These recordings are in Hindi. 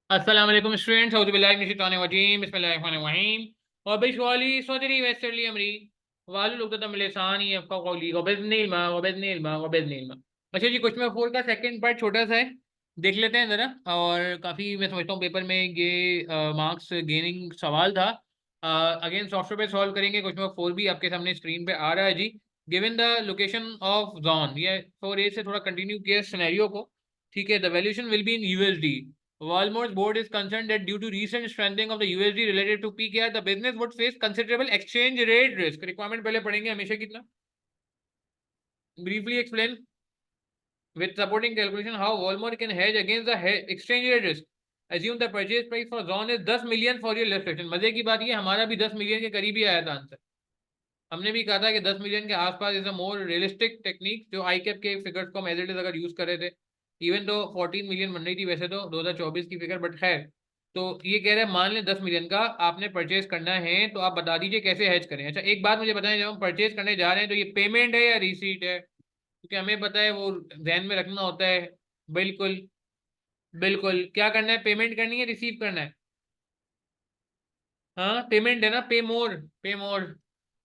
अस्सलाम वालेकुम स्टूडेंट्स, औज़ु बिल्लाहि मिनश शैतानिर रजीम, बिस्मिल्लाहिर रहमानिर रहीम। वबिशवाली सदरी वयस्सिर ली अमरी वाहलुल उक़दतम मिन लिसानी यफ़क़हू क़ौली वबिज़्निल इल्मा वबिज़्निल इल्मा वबिज़्निल इल्मा। अच्छा जी, क्वेश्चन नंबर 4 का सेकंड पार्ट छोटा सा है, देख लेते हैं ज़रा। और काफ़ी मैं समझता हूँ पेपर में ये मार्क्स गेनिंग सवाल था। अगेन सॉफ्टवेयर पे सॉल्व करेंगे। क्वेश्चन नंबर 4 भी आपके सामने स्क्रीन पे आ रहा है जी। Given the location of zone, ये 4A से थोड़ा कंटिन्यू किया सिनेरियो को। ठीक है, the valuation will be in USD. Walmart's board is concerned that due to recent strengthening of the USD related to PKR, the business would face considerable exchange rate risk. Requirement पहले पढ़ेंगे हमेशा कितना? Briefly explain with supporting calculation how Walmart can hedge against the exchange rate risk. Assume the purchase price for Zon is 10 million for your illustration. मजे की बात ये हमारा भी 10 मिलियन के करीब ही आया था आंसर। हमने भी कहा था कि 10 मिलियन के आसपास is a more realistic technique, जो आई कैप के फिगर्स को हम एज इट इज अगर यूज कर रहे थे। इवन तो 14 मिलियन बन रही थी वैसे तो 2024 की फिगर, बट खैर। तो ये कह रहे हैं मान लें 10 मिलियन का आपने परचेज करना है, तो आप बता दीजिए कैसे हेज करें। अच्छा, एक बात मुझे बताएं, जब हम परचेज करने जा रहे हैं तो ये पेमेंट है या रिसीट है? क्योंकि हमें पता है वो ध्यान में रखना होता है। बिल्कुल। बिल्कुल, क्या करना है, पेमेंट करनी है रिसीव करना है? हाँ, पेमेंट है ना, पे मोर। पे मोर।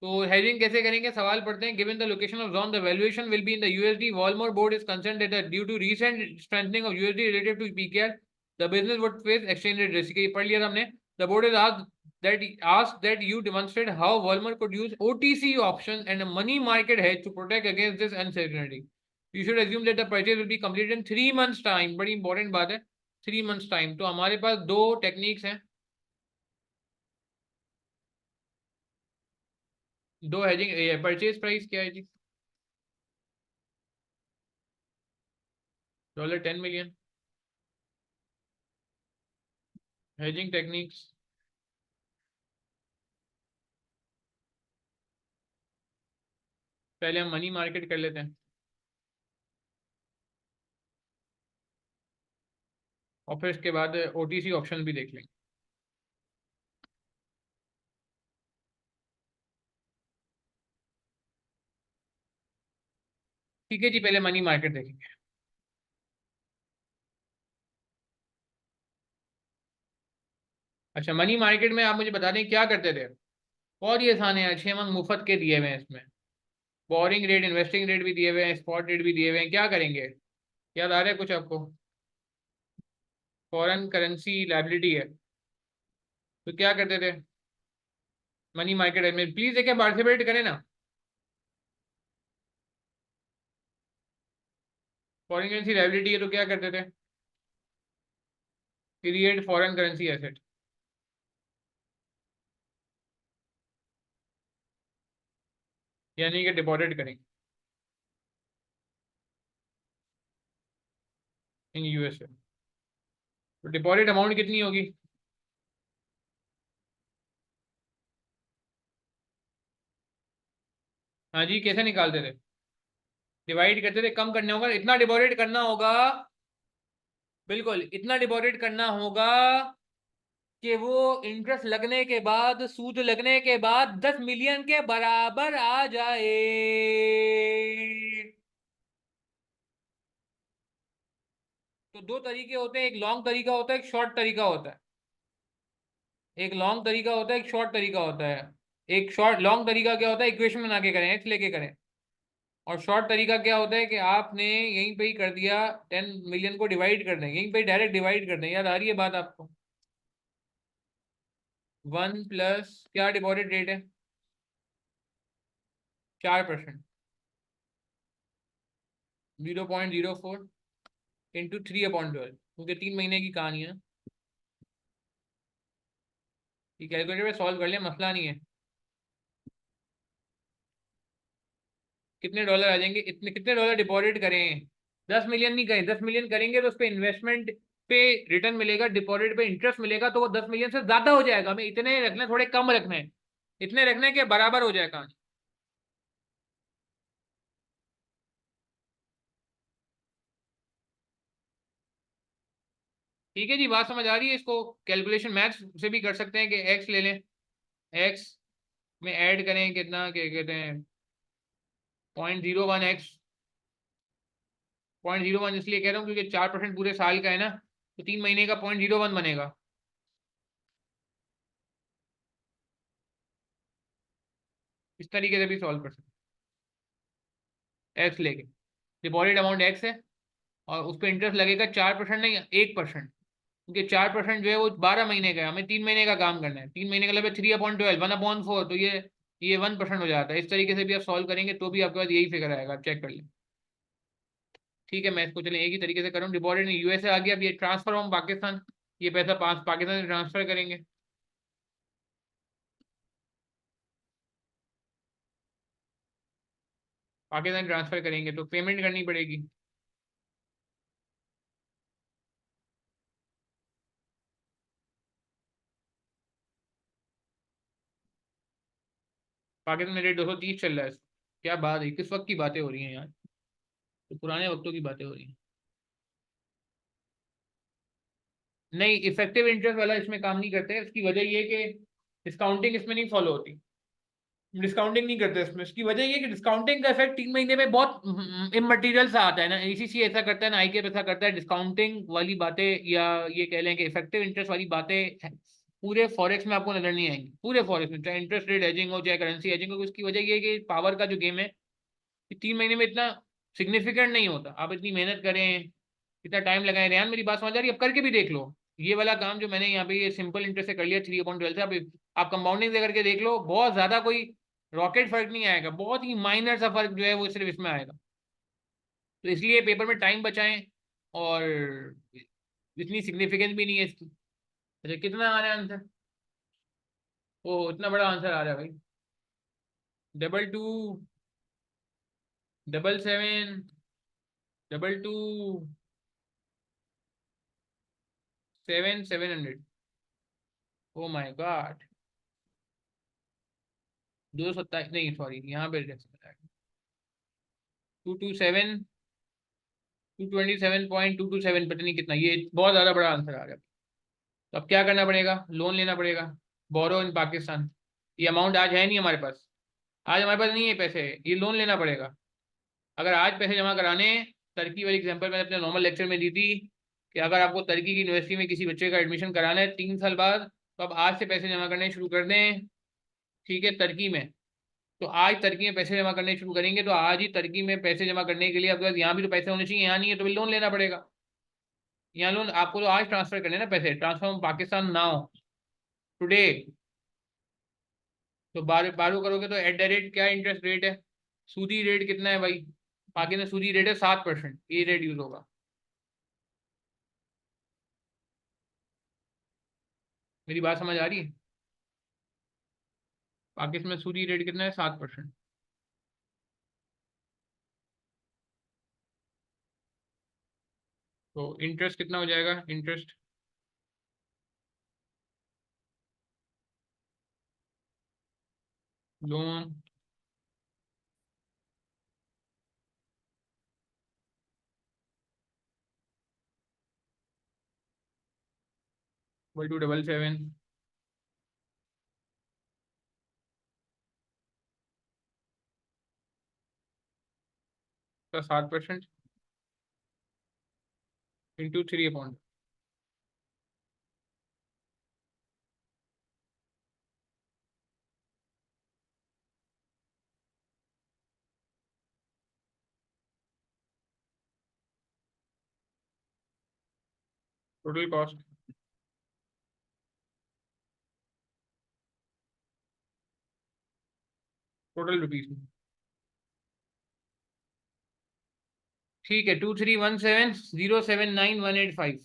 तो हेजिंग कैसे करेंगे, सवाल पढ़ते हैं। Given the location of zone the valuation will be in the USD. Walmart board is concerned that due to recent strengthening of USD related to PKR, the business would face exchange rate risk. ये पढ़ लिया था हमने. The board is asked that you demonstrate how Walmart could use OTC options and a money market hedge to protect against this uncertainty. You should assume that the purchase will be completed in 3 months time. बड़ी इंपॉर्टेंट बात है, 3 months टाइम. तो हमारे पास दो टेक्निक्स हैं, दो हेजिंग. परचेज प्राइस क्या है जी? $10 million. हेजिंग टेक्निक्स, पहले हम मनी मार्केट कर लेते हैं और फिर इसके बाद ओटीसी ऑप्शन भी देख लेंगे। ठीक है जी, पहले मनी मार्केट देखेंगे। अच्छा, मनी मार्केट में आप मुझे बता दें क्या करते थे। बहुत ही आसान है, 6 मंथ मुफ्त के दिए हुए हैं इसमें। बोरिंग रेट, इन्वेस्टिंग रेट भी दिए हुए हैं, स्पॉट रेट भी दिए हुए हैं। क्या करेंगे, याद आ रहा है कुछ आपको? फॉरेन करेंसी लाइबिलिटी है, तो क्या करते थे मनी मार्केट में? प्लीज एक पार्टिसिपेट करें ना। फॉरेन करेंसी लाइबिलिटी है तो क्या करते थे? क्रिएट फॉरेन करेंसी एसेट, यानी कि डिपॉजिट करेंगे इन यूएसए। तो डिपॉजिट अमाउंट कितनी होगी? हाँ जी, कैसे निकालते थे? डिवाइड करते थे, कम करने होगा, इतना डिपॉजिट करना होगा। बिल्कुल, इतना डिपॉजिट करना होगा कि वो इंटरेस्ट लगने के बाद, सूद लगने के बाद 10 मिलियन के बराबर आ जाए। तो दो तरीके होते हैं, एक लॉन्ग तरीका होता है, एक शॉर्ट तरीका होता है। एक लॉन्ग तरीका होता है, एक शॉर्ट तरीका होता है। एक शॉर्ट लॉन्ग तरीका क्या होता है, इक्वेशन बना के करें, एक्स लेके करें। और शॉर्ट तरीका क्या होता है कि आपने यहीं पे ही कर दिया, 10 मिलियन को डिवाइड कर दें, यहीं पे डायरेक्ट डिवाइड कर दें। याद आ रही है बात आपको? 1 प्लस क्या डिपॉजिट रेट है? 4%। 0.04 इंटू 3/12, क्योंकि 3 महीने की कहानी है। ये कैलकुलेटर पे सॉल्व कर लिया, मसला नहीं है। कितने डॉलर आ जाएंगे, इतने कितने डॉलर डिपॉजिट करें? 10 मिलियन नहीं करें, 10 मिलियन करेंगे तो उस पर इन्वेस्टमेंट पे रिटर्न मिलेगा, डिपॉजिट पे इंटरेस्ट मिलेगा, तो वो 10 मिलियन से ज्यादा हो जाएगा। हमें इतने रखने, थोड़े कम रखने हैं। इतने रखने के बराबर हो जाएगा। ठीक है जी, बात समझ आ रही है? इसको कैलकुलेशन मैथ्स से भी कर सकते हैं कि एक्स ले लें, एक्स में ऐड करें कितना, क्या कहते हैं, 0.01x। 0.01 इसलिए कह रहा हूँ क्योंकि 4% पूरे साल का है ना। तो 3 महीने का 0.01 बनेगा। इस तरीके से भी सॉल्व कर सकते हैं। एक्स लेके, डिपॉजिट अमाउंट एक्स है और उस पर इंटरेस्ट लगेगा 4% नहीं 1%, क्योंकि 4% जो है वो 12 महीने का है, हमें 3 महीने का काम करना है। 3 महीने का मतलब 3/12 1/4, तो ये 1% हो जाता है। इस तरीके से भी आप सॉल्व करेंगे तो भी आपके पास यही फिगर आएगा, आप चेक कर लें। ठीक है, मैं इसको चलें एक ही तरीके से करूँ। डिपॉजिट यूएसए आ गया, अब ये ट्रांसफर होम पाकिस्तान, ये पैसा पाकिस्तान से ट्रांसफर करेंगे। पाकिस्तान ट्रांसफर करेंगे तो पेमेंट करनी पड़ेगी। पाकिस्तान में रेट 230 चल रहा है। क्या बात है, किस वक्त की बातें हो रही हैं यार, तो पुराने वक्तों की बातें हो रही हैं। नहीं, इफेक्टिव इंटरेस्ट वाला इसमें काम नहीं करते, इसकी वजह ये कि डिस्काउंटिंग इसमें नहीं फॉलो होती। डिस्काउंटिंग नहीं करते इसमें, इसकी वजह ये कि डिस्काउंटिंग का इफेक्ट 3 महीने में बहुत इमटेरियल सा आता है ना। एसीसी ऐसा करता है ना, आईकेप ऐसा करता है। डिस्काउंटिंग वाली बातें या ये कह लें कि इफेक्टिव इंटरेस्ट वाली बातें पूरे फॉरेक्स में आपको नजर नहीं आएंगी। पूरे फॉरेक्स में, चाहे इंटरेस्ट रेट हेजिंग हो चाहे करेंसी हेजिंग हो, उसकी वजह ये है कि पावर का जो गेम है, ये 3 महीने में इतना सिग्निफिकेंट नहीं होता। आप इतनी मेहनत करें, इतना टाइम लगाए। रेहान मेरी बात समझ आ रही है? अब करके भी देख लो ये वाला काम जो मैंने यहाँ पे ये सिंपल इंटरेस्ट से कर लिया 3/12 से। आप कंपाउंडिंग से करके देख लो, बहुत ज्यादा कोई रॉकेट फर्क नहीं आएगा, बहुत ही माइनर सा फर्क जो है वो सिर्फ इसमें आएगा। तो इसलिए पेपर में टाइम बचाएं, और इतनी सिग्निफिकेंस भी नहीं है इसकी। अच्छा, कितना आ रहा है आंसर? ओ, इतना बड़ा आंसर आ रहा है भाई। 22, 77, 22, 700। Oh my God. 227 नहीं, सॉरी, यहाँ पे 227, 227.227, पता नहीं कितना, ये बहुत ज्यादा बड़ा आंसर आ गया। तो अब क्या करना पड़ेगा? लोन लेना पड़ेगा, बोरो इन पाकिस्तान। ये अमाउंट आज है नहीं हमारे पास, आज हमारे पास नहीं है पैसे, ये लोन लेना पड़ेगा। अगर आज पैसे जमा कराने, टर्की वाली एग्जांपल मैंने अपने नॉर्मल लेक्चर में दी थी कि अगर आपको टर्की की यूनिवर्सिटी में किसी बच्चे का एडमिशन कराना है 3 साल बाद, तो आप आज से पैसे जमा करने शुरू कर दें। ठीक है, टर्की में, तो आज टर्की में पैसे जमा करने शुरू करेंगे, तो आज ही टर्की में पैसे जमा करने के लिए आपके पास यहाँ भी तो पैसे होने चाहिए, यहाँ नहीं है तो भी लोन लेना पड़ेगा। यहाँ लोन आपको तो आज ट्रांसफर करने ना पैसे, ट्रांसफर पाकिस्तान नाउ, टुडे। तो बारू करोगे तो एट द रेट क्या इंटरेस्ट रेट है, सूदी रेट कितना है भाई? पाकिस्तान सूदी रेट है 7%, ये रेट यूज होगा। मेरी बात समझ आ रही है? पाकिस्तान में सूदी रेट कितना है? 7%। तो इंटरेस्ट कितना हो जाएगा? इंटरेस्ट लोन 277 का 7% into 3 upon total cost, total rupees में। ठीक है, 2317079185।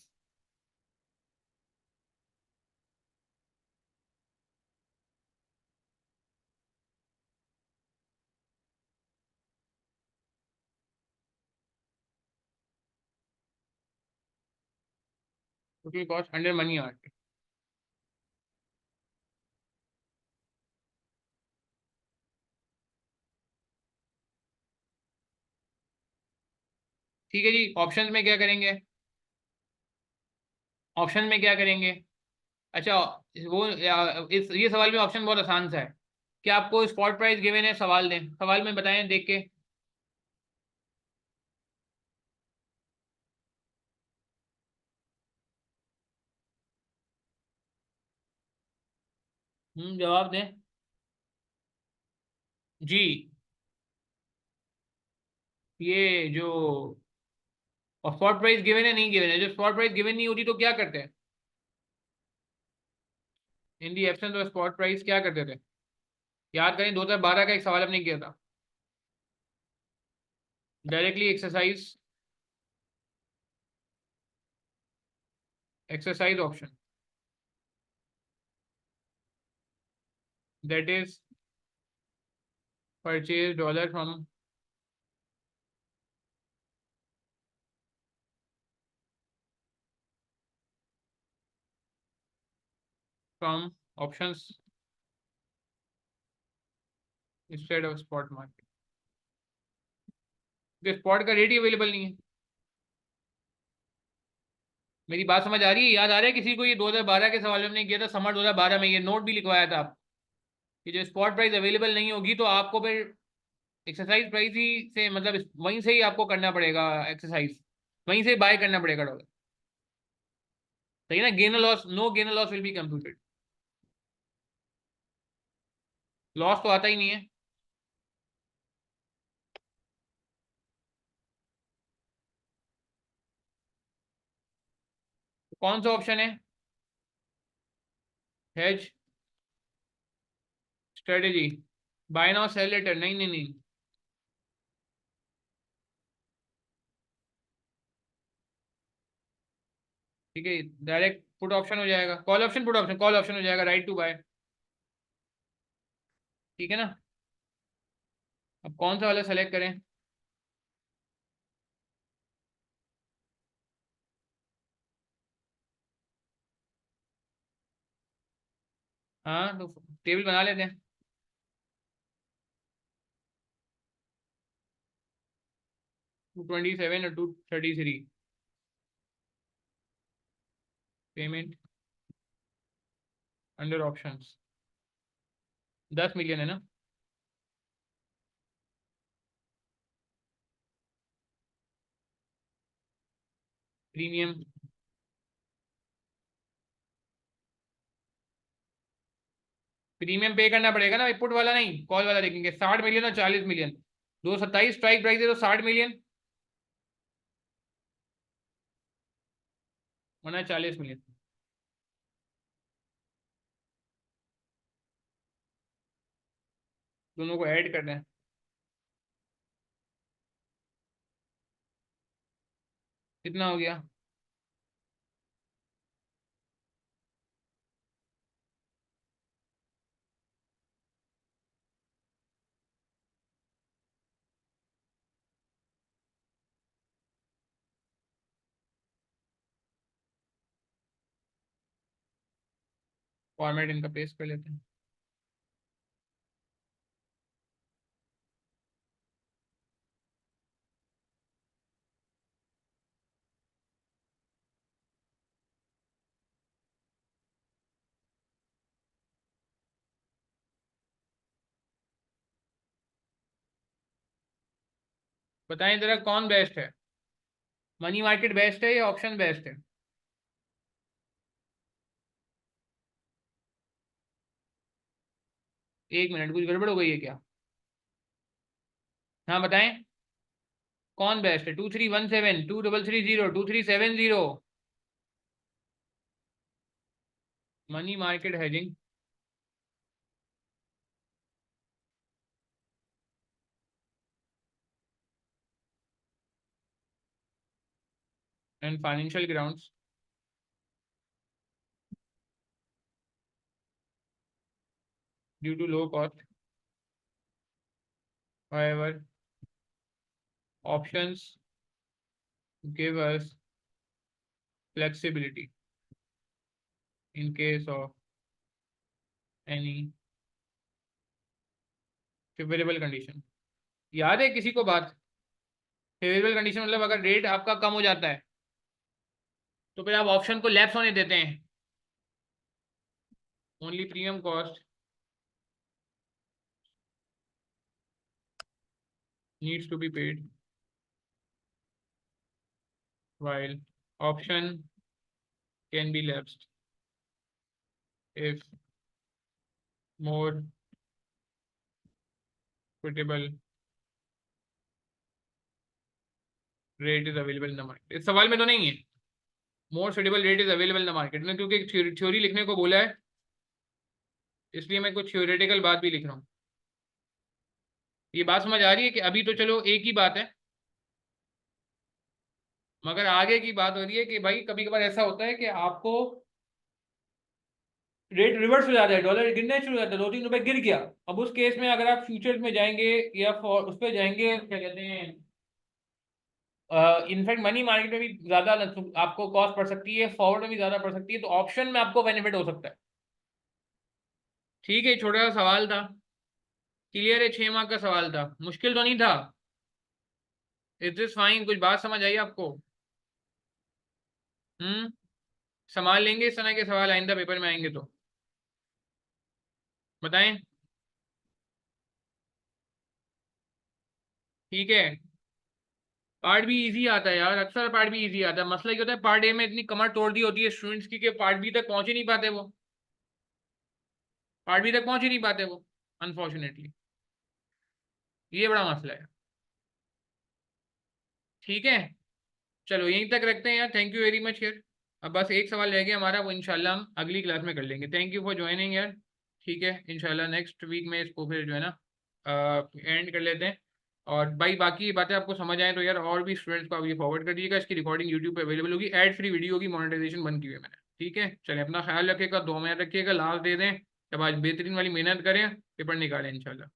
Total cost under money art. ठीक है जी, ऑप्शन में क्या करेंगे? ऑप्शन में क्या करेंगे? अच्छा, वो इस ये सवाल में ऑप्शन बहुत आसान सा है। क्या आपको स्पॉट प्राइस गिवन है? सवाल दें, सवाल में बताएं देख के। जवाब दें। जी। ये जो स्पॉट प्राइस गिवन है, नहीं गिवन है, जो स्पॉट प्राइस गिवन नहीं होती तो क्या करते हैं? In the absence of spot price क्या करते थे? याद करें, 2012 का एक सवाल हमने किया था। Directly exercise, exercise option, that is purchase dollar from options instead of spot market. Spot का रेट ही अवेलेबल नहीं है। मेरी बात समझ आ रही है? याद आ रहा है किसी को? ये 2012 के सवाल में हमने किया था, समर 2012 में, ये नोट भी लिखवाया था आप कि जो स्पॉट प्राइस अवेलेबल नहीं होगी तो आपको फिर एक्सरसाइज प्राइस ही से, मतलब वहीं से ही आपको करना पड़ेगा एक्सरसाइज, वहीं से बाय करना पड़ेगा डॉलर। सही है ना? Gain loss, no gain loss will be computed. Loss तो आता ही नहीं है। तो कौन सा ऑप्शन है? Hedge strategy, buy now sell later, नहीं नहीं नहीं। ठीक है, डायरेक्ट पुट ऑप्शन हो जाएगा, call option, put option, call option हो जाएगा, राइट टू बाय। ठीक है ना? अब कौन सा वाला सेलेक्ट करें? हाँ, तो टेबल बना लेते हैं। 227 और 233, पेमेंट अंडर ऑप्शंस, 10 मिलियन है ना? प्रीमियम, प्रीमियम पे करना पड़ेगा ना, पुट वाला नहीं, कॉल वाला देखेंगे। 60 मिलियन और 40 मिलियन, 227 स्ट्राइक प्राइस है तो 60 मिलियन, वरना 40 मिलियन। दोनों को ऐड करना है। कितना हो गया? फॉर्मेट इनका पेस्ट कर लेते हैं। बताएं जरा, कौन बेस्ट है? मनी मार्केट बेस्ट है या ऑप्शन बेस्ट है? 1 मिनट, कुछ गड़बड़ हो गई है क्या? हाँ बताएं, कौन बेस्ट है? 2317, 2330, 2370? Money market hedging and financial grounds due to low cost, however options give us flexibility in case of any favorable condition। याद है किसी को बात? फेवरेबल कंडीशन मतलब अगर रेट आपका कम हो जाता है तो फिर आप ऑप्शन को लैप्स होने देते हैं। Only premium cost needs to be paid while option can be lapsed if more suitable rate is available in the market, इस सवाल में तो नहीं है more suitable rate is available in the market में, क्योंकि थ्योरी लिखने को बोला है, इसलिए मैं कुछ थ्योरेटिकल बात भी लिख रहा हूँ। ये बात समझ आ रही है कि अभी तो चलो एक ही बात है, मगर आगे की बात हो रही है कि भाई कभी कभार ऐसा होता है कि आपको रेट रिवर्स हो जाता है, डॉलर गिरना शुरू हो जाता है, 2-3 रुपए गिर गया। अब उस केस में अगर आप फ्यूचर्स में जाएंगे या उस पर जाएंगे, क्या कहते हैं, इनफैक्ट मनी मार्केट में भी ज्यादा आपको कॉस्ट पड़ सकती है, फॉरवर्ड में भी ज्यादा पड़ सकती है, तो ऑप्शन में आपको बेनिफिट हो सकता है। ठीक है, छोटा सा सवाल था, क्लियर है, 6 मार्क का सवाल था, मुश्किल तो नहीं था। Is this fine? कुछ बात समझ आई आपको? हम्म, संभाल लेंगे इस तरह के सवाल आइंदा पेपर में आएंगे तो? बताएं। ठीक है, पार्ट भी इजी आता है यार, अक्सर पार्ट भी इजी आता है, मसला क्या होता है, पार्ट ए में इतनी कमर तोड़ दी होती है स्टूडेंट्स की कि पार्ट बी तक पहुंच ही नहीं पाते वो, पार्ट बी तक पहुंच ही नहीं पाते वो, अनफॉर्चुनेटली। ये बड़ा मसला है। ठीक है, चलो यहीं तक रखते हैं यार, थैंक यू वेरी मच यार। अब बस एक सवाल रह गया हमारा, वो इंशाल्लाह हम अगली क्लास में कर लेंगे। थैंक यू फॉर ज्वाइनिंग यार। ठीक है, इंशाल्लाह नेक्स्ट वीक में इसको फिर जो है ना एंड कर लेते हैं। और भाई बाकी बातें आपको समझ आए तो यार और भी स्टूडेंट्स को आप ये फॉरवर्ड कर दीजिएगा, इसकी रिकॉर्डिंग यूट्यूब पे अवेलेबल होगी, एड फ्री वीडियो होगी, मोनेटाइजेशन बंद की हुई है मैंने। ठीक है, चलिए अपना ख्याल रखिएगा, 2 मिनट रखिएगा, लास्ट दे दें, जब आज बेहतरीन वाली मेहनत करें, पेपर निकालें इंशाल्लाह।